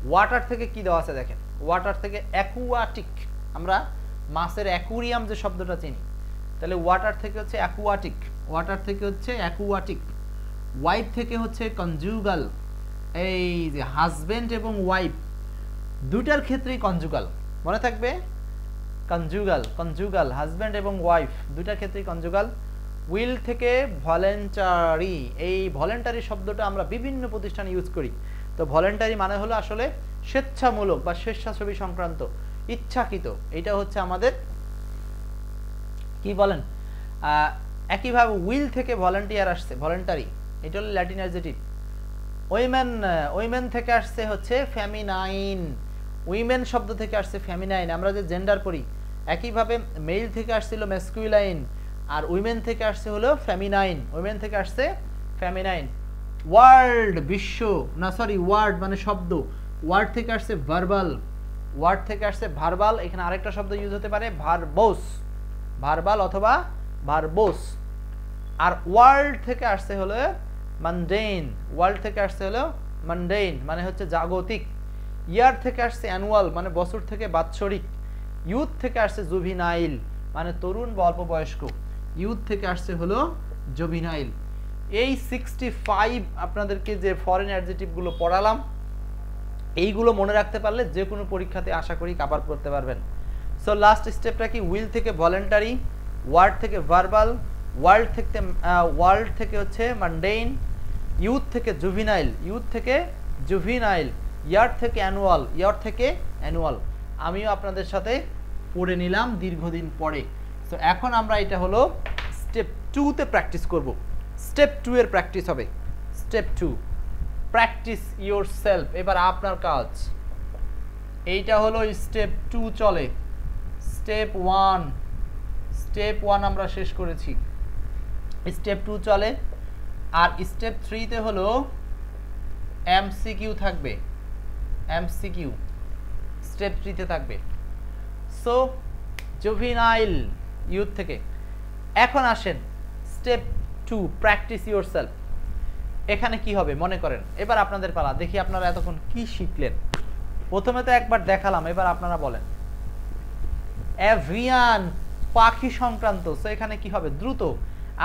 ওয়াটার থেকে কি দেওয়া আছে দেখেন, ওয়াটার থেকে অ্যাকুয়াটিক। আমরা মাছের অ্যাকুরিয়াম যে শব্দটা চিনি, তাহলে ওয়াটার থেকে হচ্ছে অ্যাকুয়াটিক, ওয়াটার থেকে হচ্ছে অ্যাকুয়াটিক। ওয়াইফ থেকে হচ্ছে কনজুগাল। এই যে হাজবেন্ড এবং ওয়াইফ দুইটার ক্ষেত্রেই কনজুগাল, মনে থাকবে? কনজুগাল, কনজুগাল, হাজবেন্ড এবং ওয়াইফ দুইটার ক্ষেত্রেই কনজুগাল। উইল থেকে ভলেন্টারি, এই ভলেন্টারি শব্দটা আমরা বিভিন্ন প্রতিষ্ঠানে ইউজ করি। তো ভলেন্টারি মানে হলো আসলে স্বেচ্ছামূলক বা স্বেচ্ছাসেবী সংক্রান্ত, ইচ্ছাকৃত। এটা হচ্ছে আমাদের কি বলেন? একইভাবে উইল থেকে ভলেন্টিয়ার আসছে, ভলেন্টারি, এটা হলো ল্যাটিন অ্যাডজেক্টিভ। উইমেন, উইমেন থেকে আসছে হচ্ছে ফেমিনাইন, উইমেন শব্দ থেকে আসছে ফেমিনাইন। আমরা যে জেন্ডার পড়ি, একইভাবে মেল থেকে আসছিল ম্যাসকুলাইন, আর উইমেন থেকে আসছে হলো ফেমিনাইন, উইমেন থেকে আসছে ফেমিনাইন। ওয়ার্ল্ড বিশ্ব, না সরি ওয়ার্ড মানে শব্দ, ওয়ার্ড থেকে আসছে ভার্বাল, ওয়ার্ড থেকে আসছে ভার্বাল। এখানে আরেকটা শব্দ ইউজ হতে পারে ভার্বোস, ভার্বাল অথবা ভার্বোস। আর ওয়ার্ল্ড থেকে আসছে হলো মানডেইন, ওয়ার্ল্ড থেকে আসছে হলো মানডেইন মানে হচ্ছে জাগতিক। ইয়ার থেকে আসছে অ্যানুয়াল মানে বছর থেকে বাৎসরিক। ইউথ থেকে আসছে জুভিনাইল মানে তরুণ বা অল্প বয়স্ক। ইউথ থেকে আসছে হলো জুভিনাইল। এই 65 আপনাদেরকে যে ফরেন অ্যাডজেক্টিভগুলো পড়ালাম, এইগুলো মনে রাখতে পারলে যে কোনো পরীক্ষাতে আশা করি কভার করতে পারবেন। সো লাস্ট স্টেপটা কি? উইল থেকে ভলেন্টারি, ওয়ার্ড থেকে ভার্বাল, ওয়ার্ল্ড থেকে হচ্ছে মানডেইন, ইউথ থেকে জুভিনাইল, ইউথ থেকে জুভিনাইল, ইয়ার থেকে অ্যানুয়াল, ইয়ার থেকে অ্যানুয়াল। আমিও আপনাদের সাথে পড়ে নিলাম দীর্ঘদিন পরে। তো এখন আমরা এটা হলো স্টেপ 2-তে প্র্যাকটিস করব। স্টেপ 2 এর প্র্যাকটিস হবে। Step 2 practice your self. এবার আপনার কাজ। এইটা হলো স্টেপ 2 চলে। স্টেপ 1, স্টেপ 1 আমরা শেষ করেছি, স্টেপ 2 চলে। আর স্টেপ 3-তে হলো এমসিকিউ থাকবে, এমসিকিউ স্টেপ 3-তে থাকবে। সো জুভিনাইল ইউথ থেকে। এখন আসেন স্টেপ 2 প্র্যাকটিস ইয়োর সেলফ। এখানে কি হবে মনে করেন? এবার আপনাদের পালা, দেখি আপনারা এতক্ষণ কি শিখলেন। প্রথমে তো একবার দেখালাম, এবার আপনারা বলেন। এভিয়ান পাখি সংক্রান্ত। সো এখানে কি হবে? দ্রুত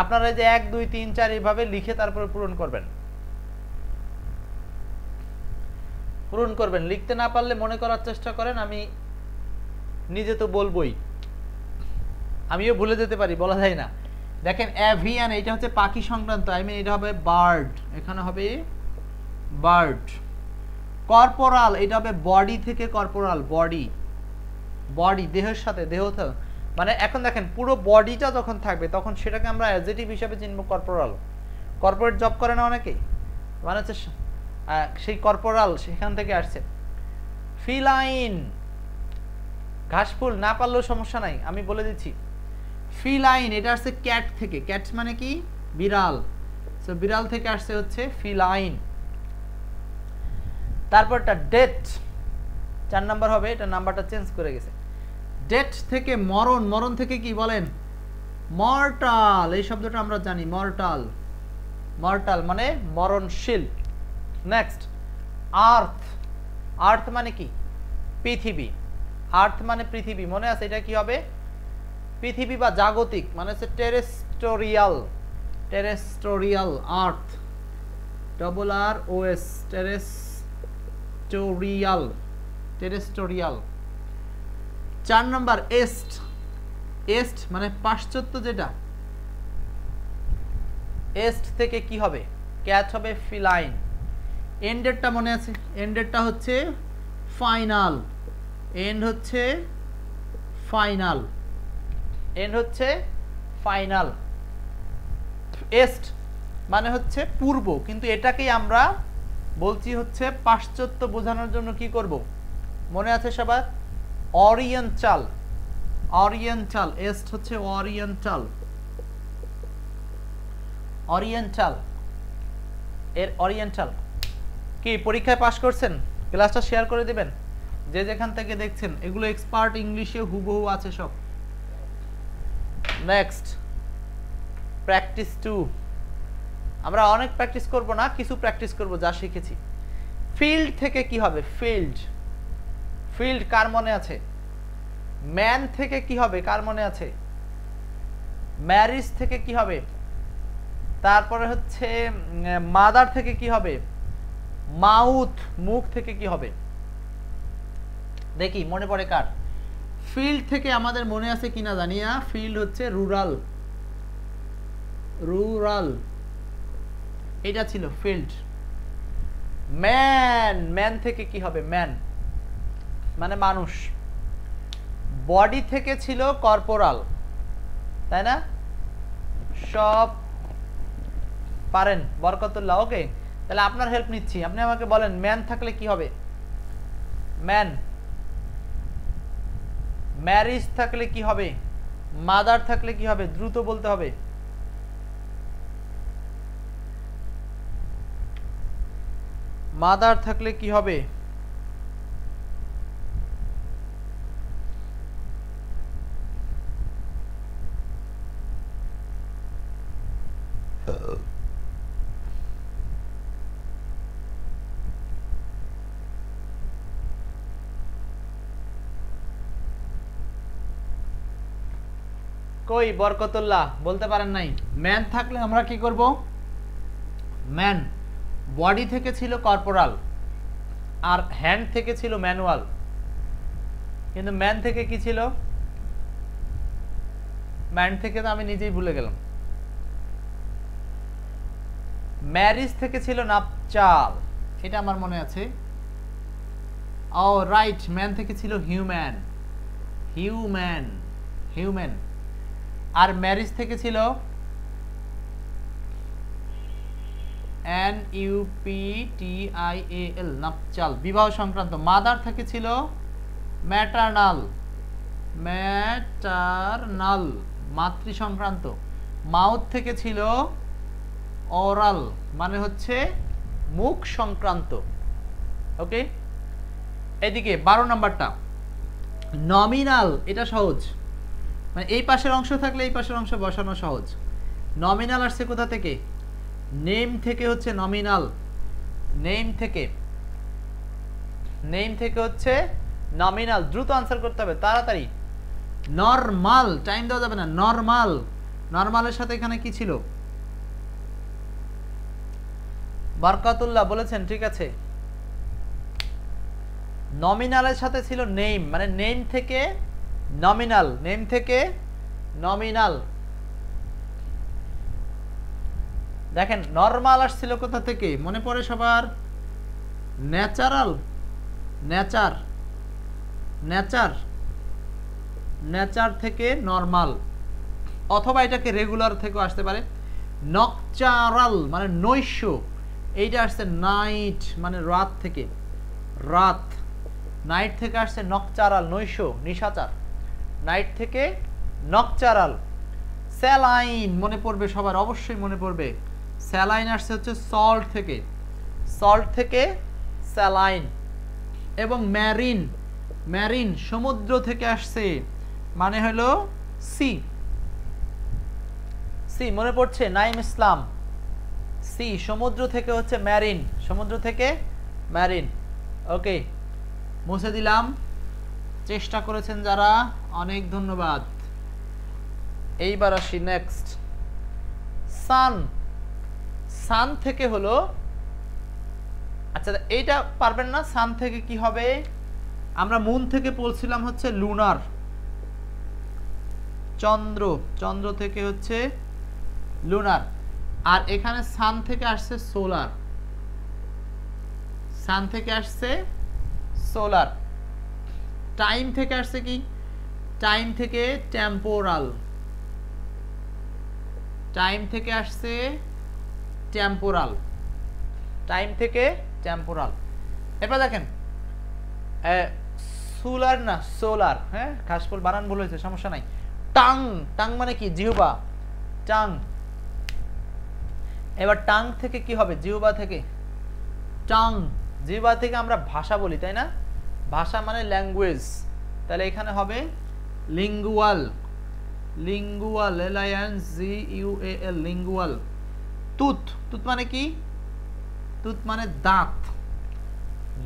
আপনারা যে 1 2 3 4 এইভাবে লিখে তারপরে পূরণ করবেন, পূরণ করবেন। লিখতে না পারলে মনে করার চেষ্টা করেন, আমি নিজে তো বলবোই, আমিও ভুলে যেতে পারি, বলা যায় না। দেখেন অ্যাভিয়ান এটা হচ্ছে পাখি সংক্রান্ত, আই মিন এটা হবে বার্ড, এখানে হবে বার্ড। কর্পোরাল এটা হবে বডি থেকে কর্পোরাল, বডি, বডি দেহের সাথে, দেহ মানে এখন দেখেন পুরো বডিটা যখন থাকবে তখন সেটাকে আমরা অ্যাডজেক্টিভ হিসেবে চিনব কর্পোরাল। কর্পোরেট জব করে না অনেকে, মানে হচ্ছে সেই কর্পোরাল সেখান থেকে আসছে। ফিলাইন ঘাসফুল, না পারলেও সমস্যা নাই, আমি বলে দিচ্ছি। ফিলাইন এটা আসছে ক্যাট থেকে, ক্যাট মানে কি বিড়াল, সো বিড়াল থেকে আসছে হচ্ছে ফিলাইন। তারপরটা ডেথ 4 নাম্বার হবে, এটা নাম্বারটা চেঞ্জ করে গেছে। ডেথ থেকে মরণ, মরণ থেকে কি বলেন মর্টাল, এই শব্দটা আমরা জানি মর্টাল, মর্টাল মানে মরণশীল। নেক্সট আর্থ, আর্থ মানে কি পৃথিবী, আর্থ মানে পৃথিবী, মনে আছে এটা কি হবে পৃথিবী বা জাগতিক, মানে হচ্ছে টেরেস্টোরিয়াল, টেরেস্টোরিয়াল আর্থ, ডবল আর ও এস, টেরেস্টোরিয়াল, টেরেস্টোরিয়াল। 4 নম্বর এস্ট, এস্ট মানে পাশ্চাত্য, যেটা এস্ট থেকে কি হবে ক্যাচ হবে ফিলাইন। এন্ডেরটা মনে আছে, এন্ডেরটা হচ্ছে ফাইনাল, এন্ড হচ্ছে ফাইনাল, এন্ড হচ্ছে ফাইনাল। এস্ট মানে হচ্ছে পূর্ব, কিন্তু এটাকেই আমরা বলছি হচ্ছে পাশ্চাত্য বোঝানোর জন্য কি করব মনে আছে সবার অরিয়েন্টাল, অরিয়েন্টাল, এস্ট হচ্ছে অরিয়েন্টাল, অরিয়েন্টাল এর অরিয়েন্টাল। কি পরীক্ষায় পাশ করছেন? ক্লাসটা শেয়ার করে দিবেন যে যেখান থেকে দেখছেন, এগুলো এক্সপার্ট ইংলিশে হুবহু আছে সব। নেক্সট প্র্যাকটিস 2, আমরা অনেক প্র্যাকটিস করব না, কিছু প্র্যাকটিস করব যা শিখেছি। ফিল্ড থেকে কি হবে ফিল্ড, ফিল্ড কার মনে আছে? ম্যান থেকে কি হবে কার মনে আছে? ম্যারিজ থেকে কি হবে? তারপরে হচ্ছে মাদার থেকে কি হবে? মাউথ, মুখ থেকে কি হবে? দেখি মনে পড়ে কার? ফিল্ড থেকে আমাদের মনে আছে কিনা জানি না, ফিল্ড হচ্ছে রুরাল, রুরাল এটা ছিল ফিল্ড। ম্যান, ম্যান থেকে কি হবে? ম্যান মানে মানুষ। বডি থেকে ছিল কর্পোরাল, তাই না? সব পারেন বরকতুল্লাহ। ওকে, তাহলে আপনার হেল্প নিচ্ছি, আপনি আমাকে বলেন ম্যান থাকলে কি হবে? ম্যান। ম্যারিজ থাকলে কি হবে? মাদার থাকলে কি হবে? দ্রুত বলতে হবে। মাদার থাকলে কি হবে? কই বরকতুল্লাহ বলতে পারেন নাই? ম্যান থাকলে আমরা কি করব? ম্যান বডি থেকে ছিল কর্পোরাল আর হ্যান্ড থেকে ছিল ম্যানুয়াল, কিন্তু ম্যান থেকে কি ছিল? ম্যান থেকে তো আমি নিজেই ভুলে গেলাম। ম্যারিজ থেকে ছিল নাপচাল, এটা আমার মনে আছে। ও রাইট, ম্যান থেকে ছিল হিউম্যান, হিউম্যান, হিউম্যান। আর ম্যারিজ থেকে ছিল NUPTIAL, নাপচাল, বিবাহ সংক্রান্ত। মাদার থেকে ছিল ম্যাটারনাল, ম্যাটারনাল মাতৃ সংক্রান্ত। মাউথ থেকে ছিল ওরাল, মানে হচ্ছে মুখ সংক্রান্ত। ওকে, এদিকে 12 নাম্বারটা নমিনাল, এটা সহজ, মানে এই পাশের অংশ থাকলে এই পাশের অংশ বসানো সহজ। নমিনাল আসছে কোথা থেকে? নেম থেকে হচ্ছে নমিনাল, নেম থেকে, নেম থেকে হচ্ছে নমিনাল। দ্রুত আনসার করতে হবে তাড়াতাড়ি। নরমাল, টাইম দেওয়া যাবে না। নরমাল, নরমালের সাথে এখানে কি ছিল? বরকতুল্লাহ বলেছেন, ঠিক আছে। নমিনালের সাথে ছিল নেম, মানে নেম থেকে নমিনাল, নেম থেকে নমিনাল। দেখেন নরমাল আসছিল কোথা থেকে মনে পড়ে সবার? ন্যাচারাল, নেচার, নেচার, নেচার থেকে নরমাল, অথবা এটাকে রেগুলার থেকেও আসতে পারে। নকচারাল মানে নৈশ, এইটা আসছে নাইট মানে রাত থেকে, রাত, নাইট থেকে আসছে নকচারাল নৈশ নিশাচার, নাইট থেকে নকচারাল। স্যালাইন মনে পড়বে সবার, অবশ্যই মনে পড়বে, স্যালাইন আসছে হচ্ছে সল্ট থেকে, সল্ট থেকে স্যালাইন। এবং ম্যারিন, ম্যারিন সমুদ্র থেকে আসছে মানে হলো সি, সি মনে পড়ছে নাইম ইসলাম, সি সমুদ্র থেকে হচ্ছে ম্যারিন, সমুদ্র থেকে ম্যারিন। ওকে মুছে দিলাম, চেষ্টা করেছেন যারা অনেক ধন্যবাদ। এইবার আসি নেক্সট, সান, সান থেকে হলো, আচ্ছা এইটা পারবেন না, সান থেকে কি হবে? আমরা মুন থেকে বলছিলাম হচ্ছে লুনার, চন্দ্র, চন্দ্র থেকে হচ্ছে লুনার, আর এখানে সান থেকে আসছে সোলার, সান থেকে আসছে সোলার। টাইম থেকে আসছে কি? টাইম থেকে টেম্পোরাল, টাইম থেকে আসছে টেম্পোরাল, টাইম থেকে টেম্পোরাল। এবার দেখেন সোলার না সোলার, হ্যাঁ খাসফুল বানান ভুল হয়েছে, সমস্যা নাই। টাং, টাং মানে কি? জিহ্বা, টাং। এবার টাং থেকে কি হবে? জিহ্বা থেকে, টাং, জিহ্বা থেকে আমরা ভাষা বলি তাই না? ভাষা মানে ল্যাঙ্গুয়েজ, তাহলে এখানে হবে লিঙ্গুয়াল, লিঙ্গুয়াল, LINGUAL, লিঙ্গুয়াল। তুত, তুত মানে কি? তুত মানে দাঁত,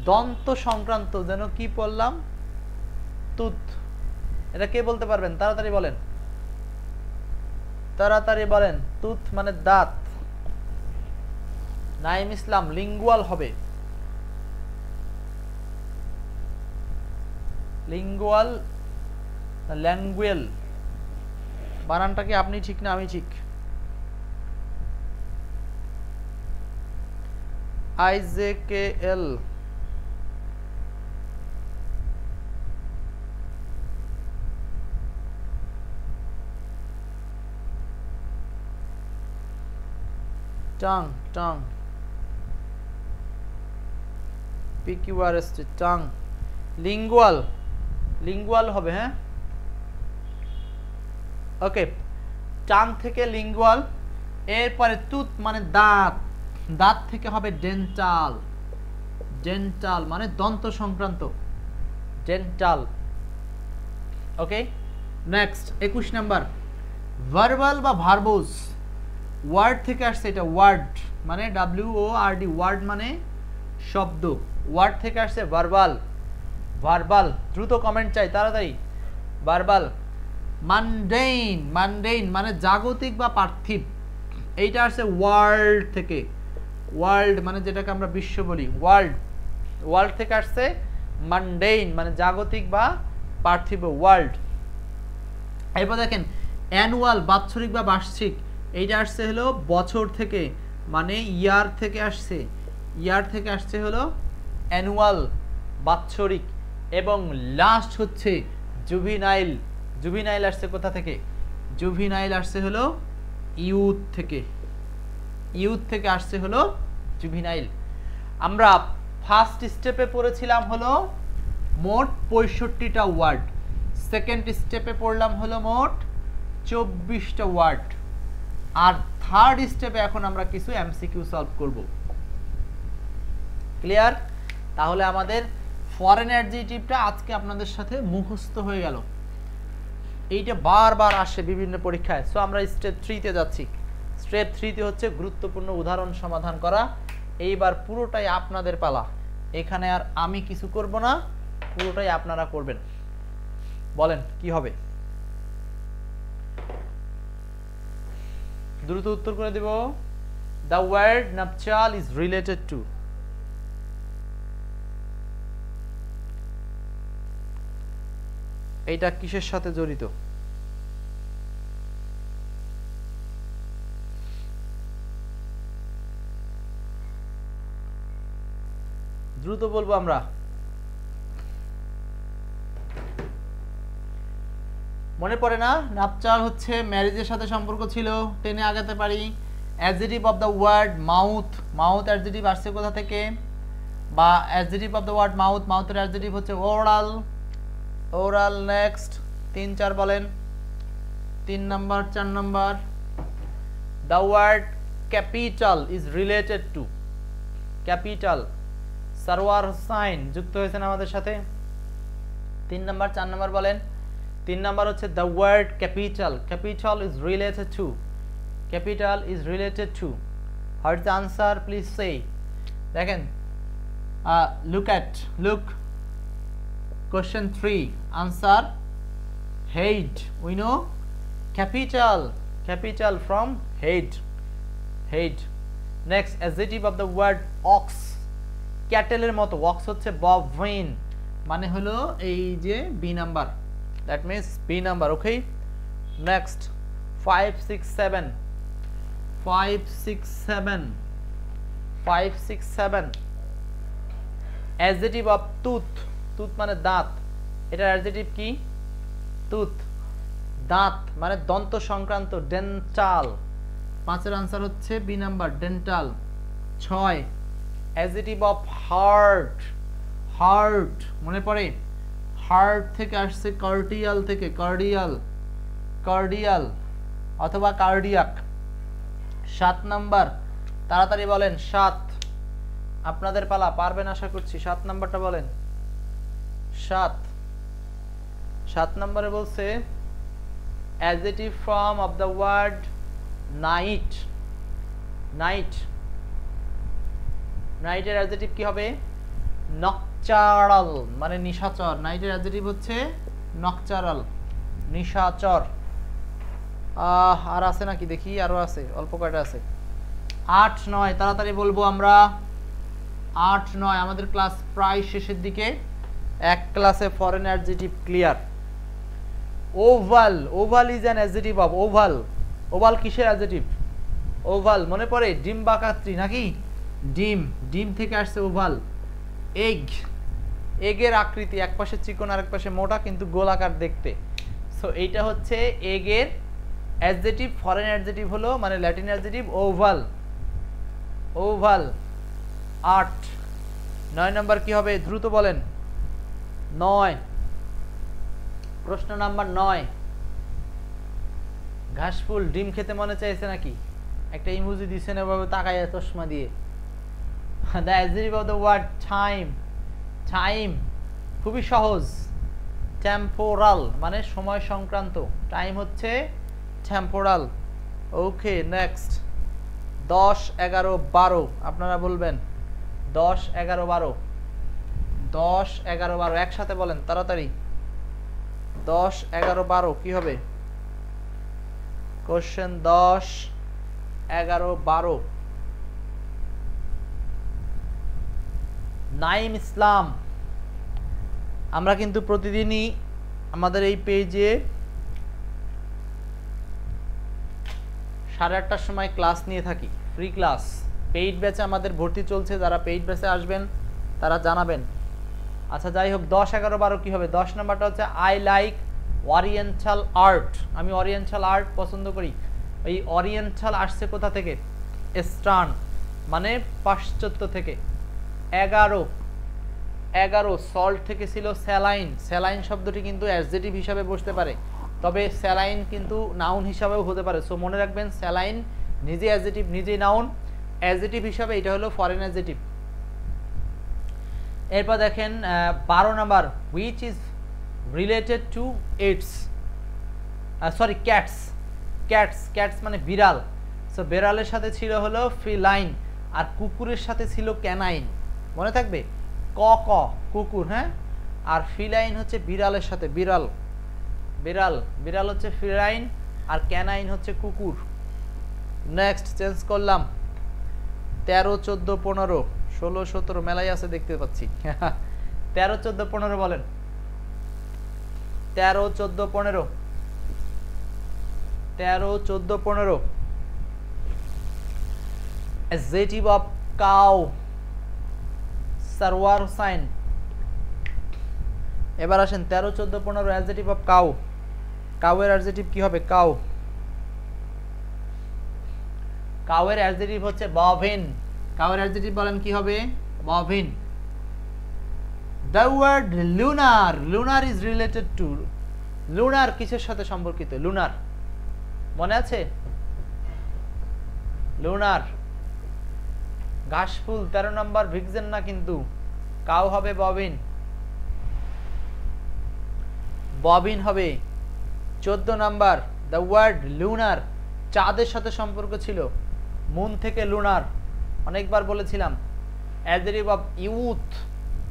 দন্ত সংক্রান্ত, যেন কি বললাম? তুত। এটা কে বলতে পারবেন? তাড়াতাড়ি বলেন, তাড়াতাড়ি বলেন। তুত মানে দাঁত। নাইম ইসলাম লিঙ্গুয়াল হবে, লিঙ্গুয়াল, ল্যাঙ্গুয়েল, বানানটা কি আপনি ঠিক না আমি ঠিক? IJKL, tongue, tongue, PQRST, tongue, lingual, lingual হবে। হ্যাঁ ওকে, টাং থেকে লিঙ্গুয়াল। এরপরে তুত মানে দাঁত, দাঁত থেকে হবে ডেন্টাল, ডেন্টাল মানে দন্ত সংক্রান্ত, dental. Okay next 21 number, verbal বা ভার্বোস, ওয়ার্ড থেকে আসছে, এটা ওয়ার্ড মানে WORD, ওয়ার্ড মানে শব্দ, ওয়ার্ড থেকে আসছে ভার্বাল, ভার্বাল। দ্রুত কমেন্ট চাই তাড়াতাড়ি, ভার্বাল। মানডেইন, মানডেইন মানে জাগতিক বা পার্থিব, এইটা আসছে ওয়ার্ল্ড থেকে, ওয়ার্ল্ড মানে যেটাকে আমরা বিশ্ব বলি, ওয়ার্ল্ড, ওয়ার্ল্ড থেকে আসছে মানডেইন মানে জাগতিক বা পার্থিব, ওয়ার্ল্ড। এরপর দেখেন অ্যানুয়াল বাৎসরিক বা বার্ষিক, এইটা আসছে হলো বছর থেকে মানে ইয়ার থেকে আসছে, ইয়ার থেকে আসছে হলো অ্যানুয়াল বাৎসরিক। এবং লাস্ট হচ্ছে জুভিনাইল, জুভিনাইল আসছে কোথা থেকে? জুভিনাইল আসছে হলো ইউথ থেকে, ইউথ থেকে আসছে হলো জুভিনাইল। আমরা ফার্স্ট স্টেপে পড়েছিলাম হলো মোট 65টা ওয়ার্ড, সেকেন্ড স্টেপে পড়লাম হলো মোট 24টা ওয়ার্ড, আর থার্ড স্টেপে এখন আমরা কিছু এমসিকিউ সলভ করব। ক্লিয়ার? তাহলে আমাদের ফরেন অ্যাডজেক্টিভটা আজকে আপনাদের সাথে মুখস্থ হয়ে গেল, এইটা বারবার আসে বিভিন্ন পরীক্ষায়। সো আমরা স্টেপ 3তে যাচ্ছি। স্টেপ 3তে হচ্ছে গুরুত্বপূর্ণ উদাহরণ সমাধান করা। এইবার পুরোটাই আপনাদের পালা, এখানে আর আমি কিছু করব না, পুরোটাই আপনারা করবেন। বলেন কি হবে? দ্রুত উত্তর করে দেব। The word nuptial is related to, এইটা কিসের সাথে জড়িত? দ্রুত বলবো আমরা। মনে পড়ে না? নাপচাল হচ্ছে ম্যারেজের সাথে সম্পর্ক ছিল, টেনে আগাতে পারি। Adjective of the word mouth, mouth adjective আসছে কোথা থেকে? বা অ্যাডজেটিভ অফ দ্য ওয়ার্ড মাউথ, মাউথের অ্যাডজেটিভ হচ্ছে ওরাল, ওরাল। নেক্সট 3 4 বলেন, 3 number 4 number. The word capital is related to, capital Sarwar Hossain যুক্ত হয়েছেন আমাদের সাথে। 3 নাম্বার 4 নাম্বার বলেন। 3 নাম্বার হচ্ছে the word capital, capital is related to, capital is related to. What is the answer please say. দেখেন, look at, look question 3 answer head. We know capital, capital from head, head. Next adjective of the word ox, cattle এর মতো, ox হচ্ছে bovine মানে হলো এই যে b number, that means b number. Okay, next 5 6 7 5 6 7 5 6 7 adjective of tooth, tooth মানে দাঁত, এটার অ্যাডজেক্টিভ কি? টুথ, দাঁত মানে দন্ত সংক্রান্ত, ডেন্টাল। 5 এর আনসার হচ্ছে B number, dental. 6 adjective of heart, heart মনে পড়ে? হার্ট থেকে আসছে কার্ডিয়াল থেকে, কার্ডিয়াল, কার্ডিয়াল অথবা কার্ডিয়াক। 7 নাম্বার, তাড়াতাড়ি বলেন 7, আপনাদের পালা, পারবেন আশা করছি। 7 নাম্বারটা বলেন। 7 নম্বরে বলছে adjective form of the word night, night, নাইটের অ্যাডজেক্টিভ কি হবে? নকচারাল মানে নিশাচর, নাইটের অ্যাডজেক্টিভ হচ্ছে নকচারাল, নিশাচর। আর আছে নাকি দেখি, আরো আছে, অল্প কয়টা আছে। 8 9 তাড়াতাড়ি বলবো আমরা। 8 9 আমাদের ক্লাস প্রায় শেষের দিকে, এক ক্লাসে foreign adjective clear. Oval, oval is an adjective of, oval, oval কিসের অ্যাডজেক্টিভ? ওভাল মনে পড়ে ডিম্বাকাত্রী নাকি? ডিম, ডিম থেকে আসছে ওভাল। এগ, এগের আকৃতি, এক পাশে চিকন আর এক পাশে মোটা কিন্তু গোলাকার দেখতে, সো এইটা হচ্ছে এগের অ্যাডজেক্টিভ। ফরেন অ্যাডজেক্টিভ হলো মানে Latin adjective oval, oval. 8 9 number কি হবে? দ্রুত বলেন। 9 প্রশ্ন নাম্বার 9, ঘাসফুল ডিম খেতে মনে চাইছে নাকি? একটা ইমোজি দিছেন এভাবে তাকায় চশমা দিয়ে। The adjective of the word time, time খুবই সহজ, টেম্পোরাল মানে সময় সংক্রান্ত, টাইম হচ্ছে টেম্পোরাল। ওকে, নেক্সট 10 11 12 আপনারা বলবেন। 10 11 12 10 11 12 একসাথে বলেন তাড়াতাড়ি। 10 11 12 কি হবে? কোশ্চেন 10 11 12। নাইম ইসলাম। আমরা কিন্তু প্রতিদিনই আমাদের এই পেজে 8:30টার সময় ক্লাস নিয়ে থাকি, ফ্রি ক্লাস। পেইড ব্যাচে আমাদের ভর্তি চলছে, যারা পেইড ব্যাচে আসবেন তারা জানাবেন। আচ্ছা যাই হোক, 10 11 12 কি হবে? 10 নাম্বারটা হচ্ছে আই লাইক ওরিয়েন্টাল আর্ট, আমি ওরিয়েন্টাল আর্ট পছন্দ করি। এই ওরিয়েন্টাল আসছে কোথা থেকে? ইস্টার্ন মানে পাশ্চাত্য থেকে। 11 11 সল্ট থেকে ছিল স্যালাইন, স্যালাইন শব্দটি কিন্তু অ্যাডজেক্টিভ হিসাবে বসতে পারে, তবে স্যালাইন কিন্তু নাউন হিসাবেও হতে পারে। সো মনে রাখবেন, স্যালাইন নিজে অ্যাডজেক্টিভ, নিজেই নাউন, অ্যাডজেক্টিভ হিসাবে এটা হলো ফরেন অ্যাডজেক্টিভ। এরপর দেখেন 12 number, which is related to its, sorry cats, cats, cats মানে বিড়াল। সো বিড়ালের সাথে ছিল হলো ফিলাইন, আর কুকুরের সাথে ছিল ক্যানাইন, মনে থাকবে? ক ক কুকুর, হ্যাঁ, আর ফিলাইন হচ্ছে বিড়ালের সাথে, বিড়াল, বিড়াল, বিড়াল হচ্ছে ফিলাইন আর ক্যানাইন হচ্ছে কুকুর। নেক্সট চেঞ্জ করলাম। 13 14 15 16 17 মেলাই আছে দেখতে পাচ্ছি। 13 14 15 বলেন। 13 14 15 13 14 15 adjective of cow, Sarwar Hussain. এবার আসেন 13, 14, 15 অ্যাডজেক্টিভ অফ কাউ। কাউয়ের অ্যাডজেক্টিভ কি হবে? কাউ। কাউয়ের অ্যাডজেক্টিভ হচ্ছে বভিন। কাউয়ের অ্যাডজেক্টিভ বলেন কি হবে? বভিন। The word lunar, lunar is related to, lunar কিসের সাথে সম্পর্কিত? lunar মনে আছে? lunar ঘাসফুল 13 নম্বর ভিক্সেন না, কিন্তু কাউ হবে ববিন। ববিন হবে 14 নাম্বার। দ্য ওয়ার্ড লুনার চাঁদের সাথে সম্পর্ক ছিল, মুন থেকে লুনার, অনেকবার বলেছিলাম। Adjective of youth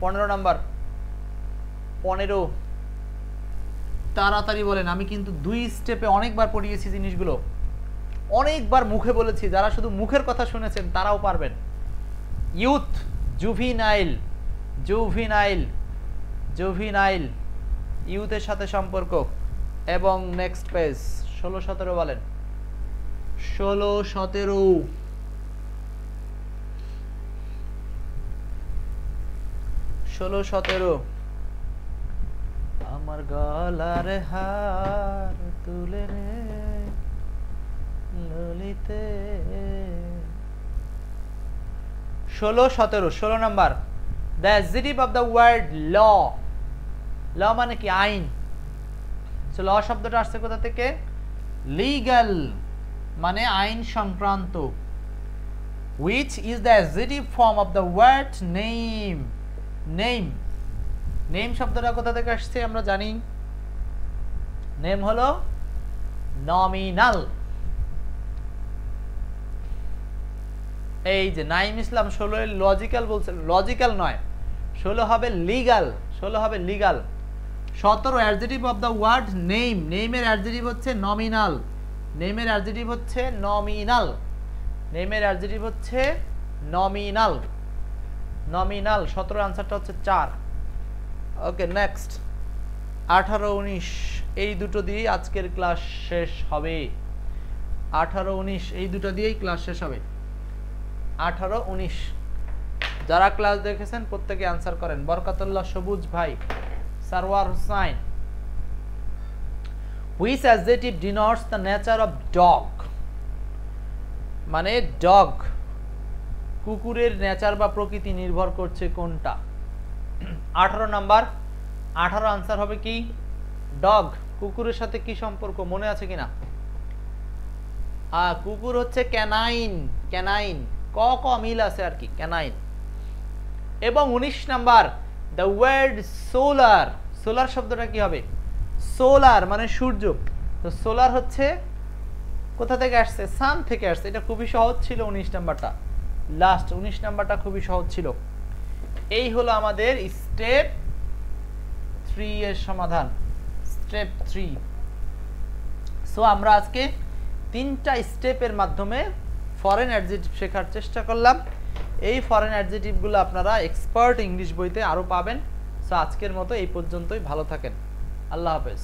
15 number. 15 তাড়াতাড়ি বলেন, আমি কিন্তু 2 স্টেপে অনেকবার পড়িয়েছি জিনিসগুলো, অনেকবার মুখে বলেছি, যারা শুধু মুখের কথা শুনেছেন তারাও পারবেন। ইউথ, জুভিনাইল, জুভিনাইল, জুভিনাইল ইউথের সাথে সম্পর্ক। এবং নেক্সট পেজ 16, 17 বলেন। 16, 17 16, 17 আমার গলার হার তুলে রে ললিতে। 16, 17 16 number. The adjective of the word law. Law মানে কি? আইন। সো ল শব্দটা আসছে কোথা থেকে? লিগ্যাল মানে আইন সংক্রান্ত। which is the adjective form of the word name. Name, name শব্দটা কোথা থেকে আসছে আমরা জানি। নেম হলো নমিনাল। এই যে নাইম ইসলাম 16 লজিক্যাল বলছে, লজিক্যাল নয়, 16 হবে লিগ্যাল, 16 হবে legal. 17 adjective of the word name. নেমের অ্যাডজেক্টিভ হচ্ছে নমিনাল। নেমের অ্যাডজেক্টিভ হচ্ছে নমিনাল। নেমের অ্যাডজেক্টিভ হচ্ছে নমিনাল। নমিনাল 17 আনসারটা হচ্ছে 4। ওকে নেক্সট 18, 19 এই দুটো দিয়েই আজকের ক্লাস শেষ হবে। 18, 19 এই দুটো দিয়েই ক্লাস শেষ হবে। 18, 19 যারা ক্লাস দেখেছেন প্রত্যেকে আনসার করেন। বরকতুল্লাহ সবুজ ভাই, Sarwar Hossain. which adjective denotes the nature of dog? মানে ডগ, কুকুরের নেচার বা প্রকৃতি নির্ভর করছে কোনটা? 18 নাম্বার। 18 আনসার হবে কি? ডগ। কুকুরের সাথে কি সম্পর্ক মনে আছে কিনা? কুকুর হচ্ছে ক্যানাইন। ক্যানাইন ক ক মিল আছে আর কি, ক্যানাইন। এবং 19 number the word solar. Solar শব্দটা কি হবে? সোলার মানে সূর্য। তো সোলার হচ্ছে কোথা থেকে আসছে? সান থেকে আসছে। এটা খুবই সহজ ছিল 19 নাম্বারটা। লাস্ট 19 নাম্বারটা খুবই সহজ ছিল। এই হলো আমাদের স্টেপ 3 এর সমাধান। স্টেপ 3। সো আমরা আজকে 3টা স্টেপের মাধ্যমে ফরেন অ্যাডজেক্টিভ শেখার চেষ্টা করলাম। এই ফরেন অ্যাডজেক্টিভগুলো আপনারা এক্সপার্ট ইংলিশ বইতে আরো পাবেন। সো আজকের মতো এই পর্যন্তই। ভালো থাকেন। আল্লাহ হাফেজ।